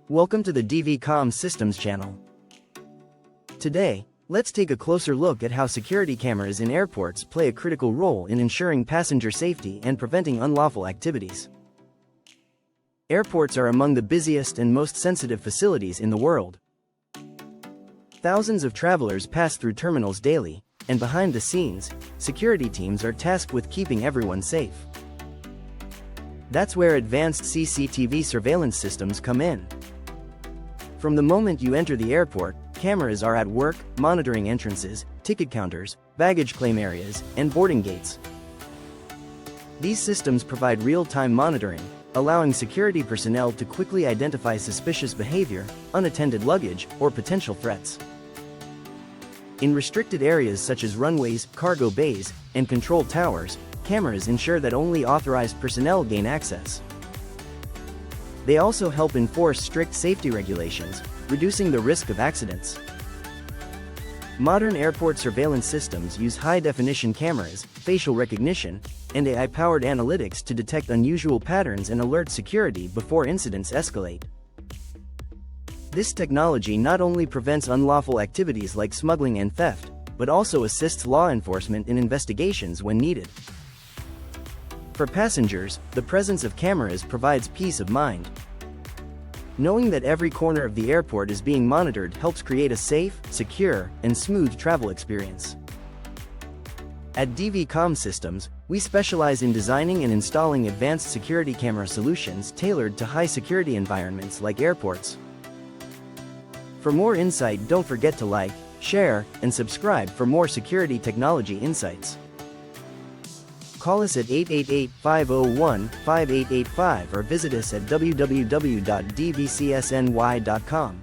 Welcome to the Comm Systems channel. Today, let's take a closer look at how security cameras in airports play a critical role in ensuring passenger safety and preventing unlawful activities. Airports are among the busiest and most sensitive facilities in the world. Thousands of travelers pass through terminals daily, and behind the scenes, security teams are tasked with keeping everyone safe. That's where advanced CCTV surveillance systems come in. From the moment you enter the airport, cameras are at work, monitoring entrances, ticket counters, baggage claim areas, and boarding gates. These systems provide real-time monitoring, allowing security personnel to quickly identify suspicious behavior, unattended luggage, or potential threats. In restricted areas such as runways, cargo bays, and control towers, cameras ensure that only authorized personnel gain access. They also help enforce strict safety regulations, reducing the risk of accidents. Modern airport surveillance systems use high-definition cameras, facial recognition, and AI-powered analytics to detect unusual patterns and alert security before incidents escalate. This technology not only prevents unlawful activities like smuggling and theft, but also assists law enforcement in investigations when needed. For passengers, the presence of cameras provides peace of mind. Knowing that every corner of the airport is being monitored helps create a safe, secure, and smooth travel experience. At Comm Systems, we specialize in designing and installing advanced security camera solutions tailored to high-security environments like airports. For more insight, don't forget to like, share, and subscribe for more security technology insights. Call us at 888-501-5885 or visit us at www.dvcsny.com.